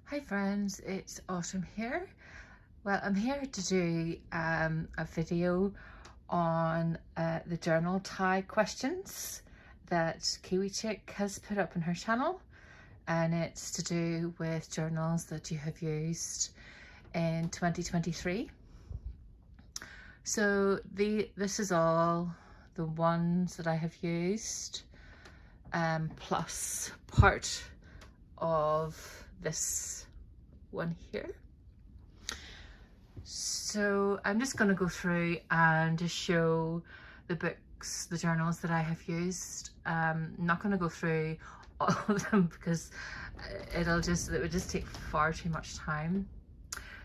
Hi friends, it's Autumn here. Well, I'm here to do a video on the journal tag questions that Kiwi Chick has put up on her channel, and it's to do with journals that you have used in 2023. So this is all the ones that I have used, plus part of this one here. So I'm just going to go through and just show the books, the journals that I have used. I'm not going to go through all of them because it would just take far too much time.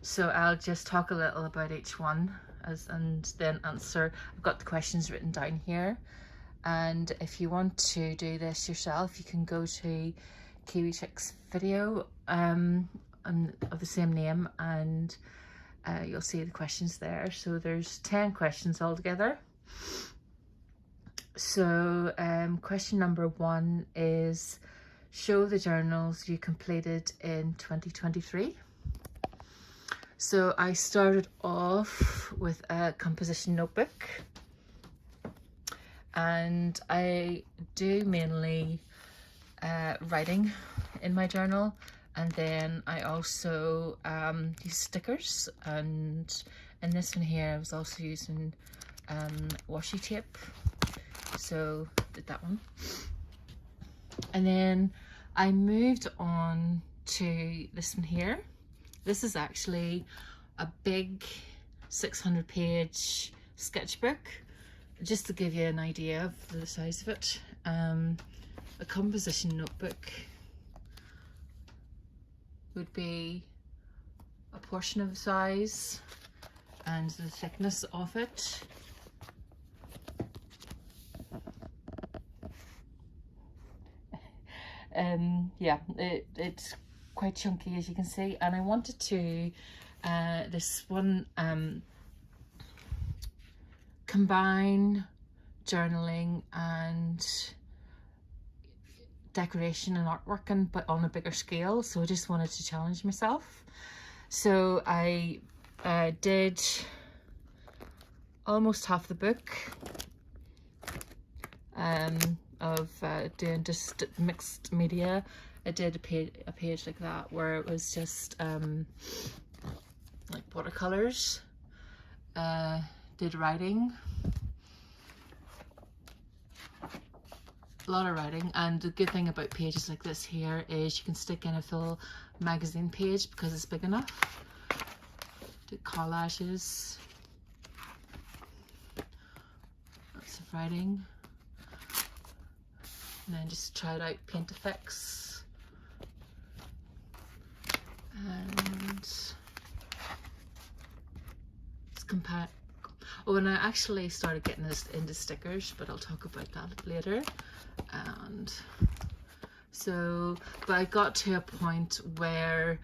So I'll just talk a little about each one and then answer. I've got the questions written down here, and if you want to do this yourself, you can go to Kiwi Chick's video of the same name, and you'll see the questions there. So there's 10 questions altogether. So question number 1 is, show the journals you completed in 2023. So I started off with a composition notebook, and I do mainly writing in my journal, and then I also use stickers, and in this one here I was also using washi tape, so did that one. And then I moved on to this one here. This is actually a big 600-page sketchbook, just to give you an idea of the size of it. A composition notebook would be a portion of the size and the thickness of it. Yeah, it's quite chunky, as you can see, and I wanted to this one combine journaling and decoration and artworking, but on a bigger scale. So I just wanted to challenge myself. So I did almost half the book of doing just mixed media. I did a page like that where it was just like watercolors. Did writing, a lot of writing, and the good thing about pages like this here is you can stick in a full magazine page because it's big enough. Did collages, lots of writing, and then just tried out paint effects, and it's compact. Oh, and I actually started getting this into stickers, but I'll talk about that later. And so, but I got to a point where,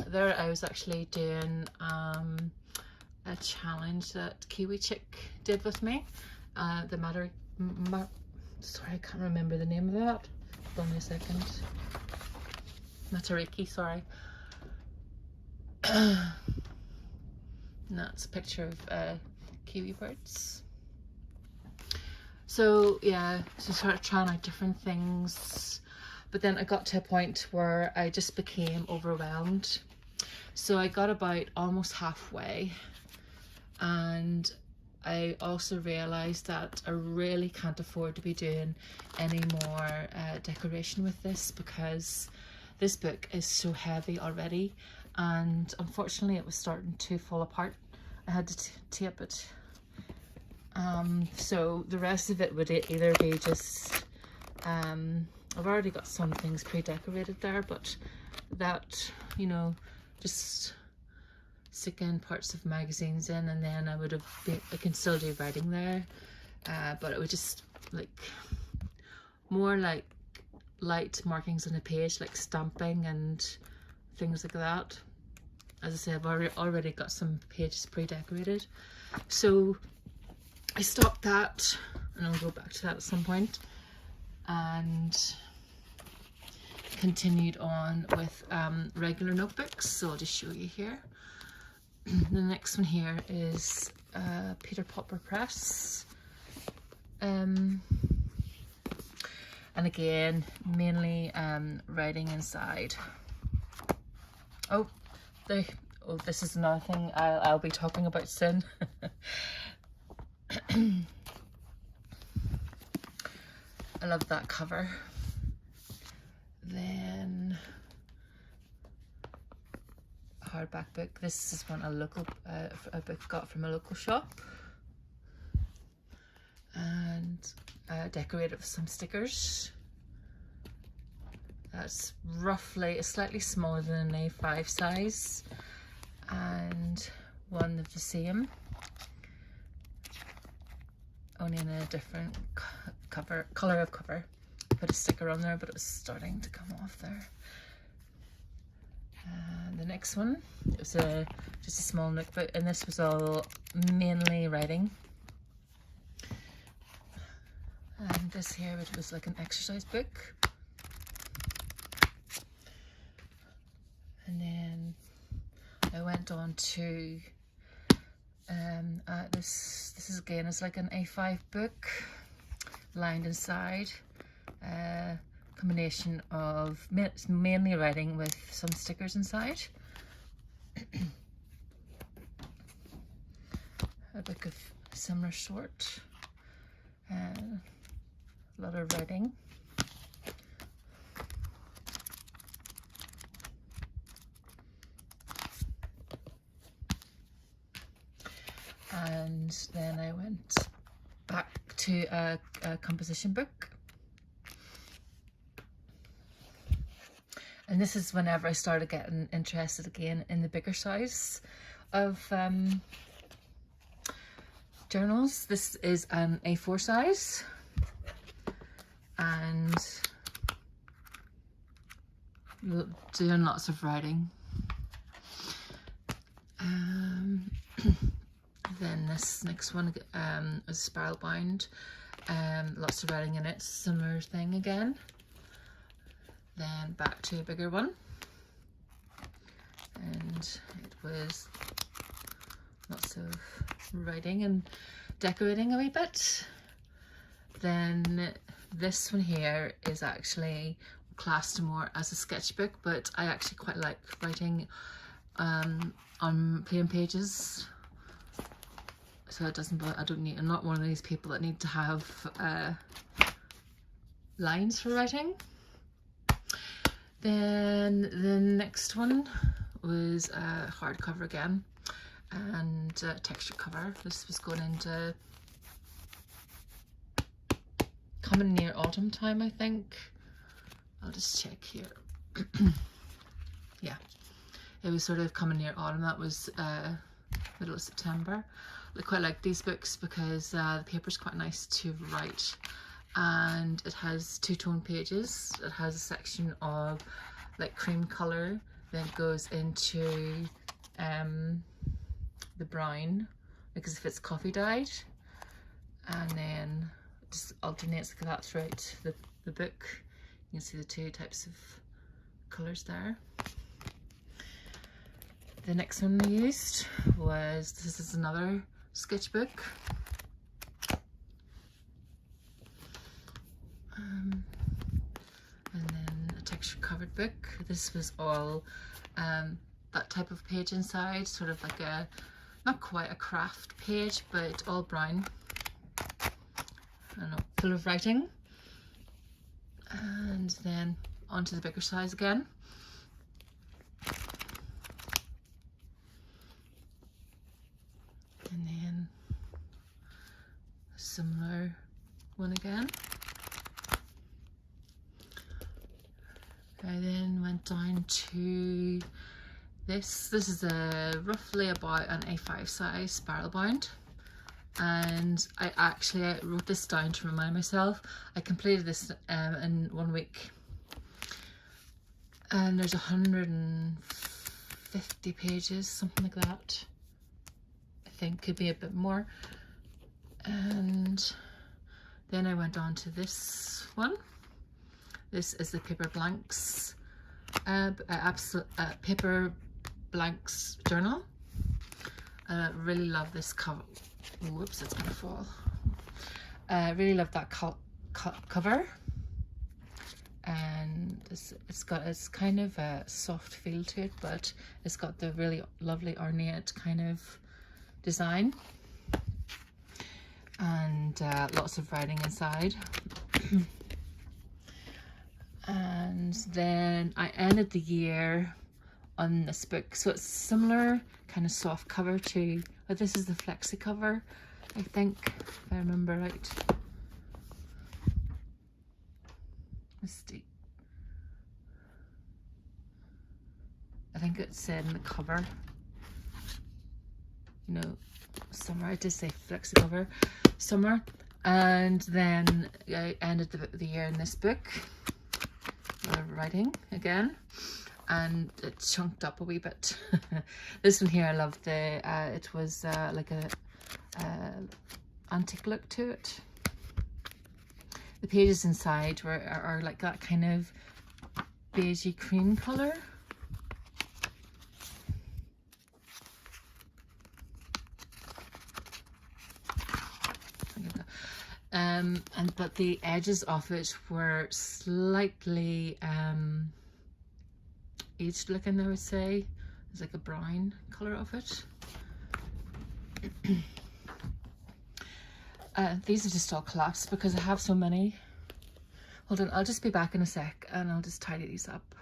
there I was actually doing a challenge that Kiwi Chick did with me. Sorry, I can't remember the name of that. Hold on a second. Matariki, sorry. And that's a picture of kiwi birds. So yeah, so started trying out different things, but then I got to a point where I just became overwhelmed. So I got about almost halfway, and I also realized that I really can't afford to be doing any more decoration with this, because this book is so heavy already, and unfortunately it was starting to fall apart. I had to tape it. So the rest of it would either be just, I've already got some things pre-decorated there, but that, you know, just sticking parts of magazines in, and then I can still do writing there, but it would just like more like light markings on the page, like stamping and things like that. As I say, I've already got some pages pre-decorated, so I stopped that, and I'll go back to that at some point, and continued on with regular notebooks, so I'll just show you here. The next one here is Peter Popper Press, and again mainly writing inside. Oh, this is another thing I'll be talking about soon. I love that cover. Then hardback book. This is one a book got from a local shop, and decorated with some stickers. That's roughly slightly smaller than an A5 size, and one of the same, only in a different colour of cover. Put a sticker on there, but it was starting to come off there. And the next one, it was just a small notebook, and this was all mainly writing. And this here, it was like an exercise book. And then I went on to this is again, it's like an A5 book, lined inside. Combination of mainly writing with some stickers inside. A book of similar sort, a lot of writing. And then I went back to a composition book. And this is whenever I started getting interested again in the bigger size of journals. This is an A4 size, and doing lots of writing. Then this next one is spiral bound, lots of writing in it, similar thing again. Then back to a bigger one, and it was lots of writing and decorating a wee bit. Then this one here is actually classed more as a sketchbook, but I actually quite like writing on plain pages, so it doesn't, I don't need, I'm not one of these people that need to have lines for writing. Then the next one was a hardcover again, and texture cover. This was going into coming near autumn time, I think. I'll just check here. Yeah, it was sort of coming near autumn. That was middle of September. I quite like these books because the paper's quite nice to write, and it has two-tone pages. It has a section of like cream colour, then it goes into the brown, because if it's coffee dyed, and then it just alternates like that throughout the book. You can see the two types of colours there. The next one we used was, this is another sketchbook. And then a texture covered book. This was all that type of page inside, sort of like a, not quite a craft page, but all brown and full of writing. And then onto the bigger size again. And then a similar one again. I then went down to this. This is roughly about an A5 size spiral bound, and I wrote this down to remind myself. I completed this in 1 week, and there's 150 pages, something like that. I think could be a bit more. And then I went on to this one. This is the Paper Blanks Paper Blanks journal. Really love this cover. Whoops, it's gonna fall. Really love that cover, and it's kind of a soft feel to it, but it's got the really lovely ornate kind of design, and lots of writing inside. And then I ended the year on this book, so it's similar kind of soft cover to, but this is the flexi cover, I think, if I remember right. Misty, I think it said in the cover, you know, summer. I did say flexi cover, summer. And then I ended the year in this book, writing again, and it chunked up a wee bit. This one here, I love the it was like a antique look to it. The pages inside are like that kind of beigey cream color. But the edges of it were slightly aged looking, I would say. It's like a brown color of it. These are just all collapsed because I have so many. Hold on, I'll just be back in a sec and I'll just tidy these up.